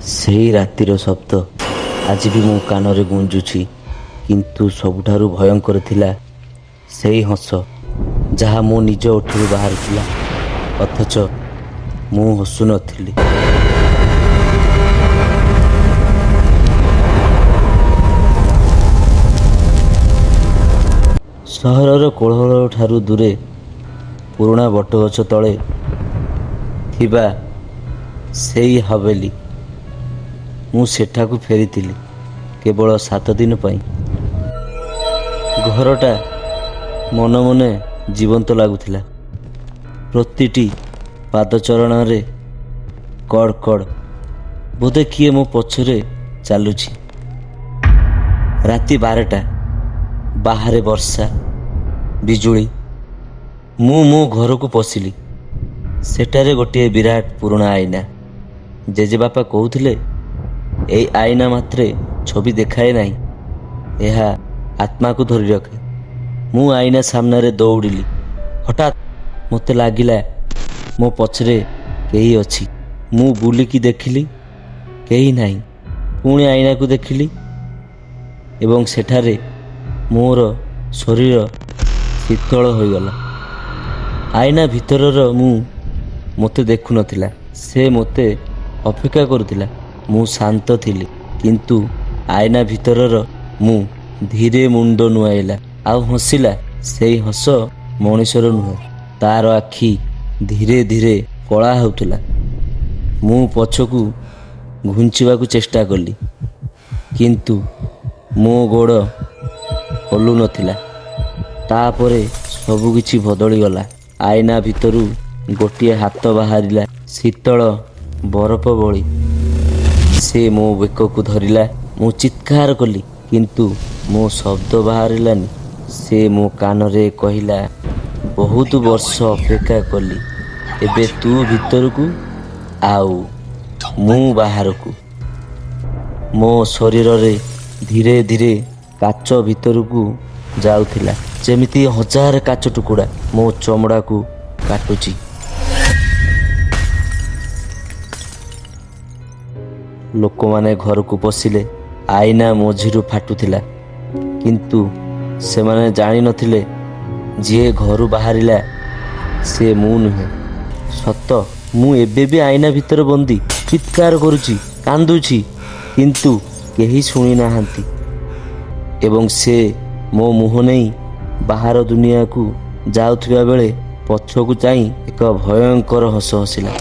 ସେହି ରାତିର ଶବ୍ଦ ଆଜି ବି ମୋ କାନରେ ଗୁଞ୍ଜୁଛି। କିନ୍ତୁ ସବୁଠାରୁ ଭୟଙ୍କର ଥିଲା ସେହି ହସ ଯାହା ମୋ ନିଜ ଓଠରୁ ବାହାରୁଥିଲା, ଅଥଚ ମୁଁ ହସୁନଥିଲି। ସହରର କୋଳାହଳ ଠାରୁ ଦୂରେ ପୁରୁଣା ବଟଗଛ ତଳେ ଥିବା ସେଇ ହାଭେଲି, ମୁଁ ସେଠାକୁ ଫେରିଥିଲି କେବଳ 7 ଦିନ ପାଇଁ। ଘରଟା ମନେ ମନେ ଜୀବନ୍ତ ଲାଗୁଥିଲା। ପ୍ରତିଟି ପାଦଚରଣରେ କଡ଼ କଡ଼, ବୋଧେ କିଏ ମୋ ପଛରେ ଚାଲୁଛି। ରାତି 12ଟା, ବାହାରେ ବର୍ଷା, ବିଜୁଳି। ମୁଁ ମୋ ଘରକୁ ପଶିଲି। ସେଠାରେ ଗୋଟିଏ ବିରାଟ ପୁରୁଣା ଆଇନା। ଜେଜେବାପା କହୁଥିଲେ, ଏଇ ଆଇନା ମାତ୍ରେ ଛବି ଦେଖାଏ ନାହିଁ, ଏହା ଆତ୍ମାକୁ ଧରି ରଖେ। ମୁଁ ଆଇନା ସାମ୍ନାରେ ଦୌଡ଼ିଲି। ହଠାତ୍ ମୋତେ ଲାଗିଲା ମୋ ପଛରେ କେହି ଅଛି। ମୁଁ ବୁଲିକି ଦେଖିଲି, କେହି ନାହିଁ। ପୁଣି ଆଇନାକୁ ଦେଖିଲି ଏବଂ ସେଠାରେ ମୋର ଶରୀର ଶୀତଳ ହୋଇଗଲା। ଆଇନା ଭିତରର ମୁଁ ମୋତେ ଦେଖୁନଥିଲା, ସେ ମୋତେ ଅପେକ୍ଷା କରୁଥିଲା। ମୁଁ ଶାନ୍ତ ଥିଲି, କିନ୍ତୁ ଆଇନା ଭିତରର ମୁଁ ଧୀରେ ମୁଣ୍ଡ ନୁଆଇଲା ଆଉ ହସିଲା। ସେଇ ହସ ମଣିଷର ନୁହେଁ, ତାର ଆଖି ଧୀରେ ଧୀରେ କଳା ହେଉଥିଲା। ମୁଁ ପଛକୁ ଘୁଞ୍ଚିବାକୁ ଚେଷ୍ଟା କଲି, କିନ୍ତୁ ମୋ ଗୋଡ଼ ହଲୁନଥିଲା। ତାପରେ ସବୁକିଛି ବଦଳିଗଲା। ଆଇନା ଭିତରୁ ଗୋଟିଏ ହାତ ବାହାରିଲା, ଶୀତଳ ବରଫ ଭଳି। ସେ ମୋ ବେକକୁ ଧରିଲା। ମୁଁ ଚିତ୍କାର କଲି, କିନ୍ତୁ ମୋ ଶବ୍ଦ ବାହାରିଲାନି। ସେ ମୋ କାନରେ କହିଲା, ବହୁତ ବର୍ଷ ଅପେକ୍ଷା କଲି, ଏବେ ତୁ ଭିତରକୁ ଆଉ ମୁଁ ବାହାରକୁ। ମୋ ଶରୀରରେ ଧୀରେ ଧୀରେ କାଚ ଭିତରକୁ ଯାଉଥିଲା, ଯେମିତି 1000 କାଚ ଟୁକୁଡ଼ା ମୋ ଚମଡ଼ାକୁ କାଟୁଛି। ଲୋକମାନେ ଘରକୁ ପଶିଲେ। ଆଇନା ମଝିରୁ ଫାଟୁଥିଲା, କିନ୍ତୁ ସେମାନେ ଜାଣିନଥିଲେ ଯିଏ ଘରୁ ବାହାରିଲା ସେ ମୁଁ ନୁହେଁ। ସତ, ମୁଁ ଏବେ ବି ଆଇନା ଭିତରେ ବନ୍ଦୀ। ଚିତ୍କାର କରୁଛି, କାନ୍ଦୁଛି, କିନ୍ତୁ କେହି ଶୁଣି ନାହାନ୍ତି। ଏବଂ ସେ ମୋ ମୁହଁ ନେଇ ବାହାର ଦୁନିଆକୁ ଯାଉଥିବା ବେଳେ ପଛକୁ ଚାହିଁ ଏକ ଭୟଙ୍କର ହସ ହସିଲା।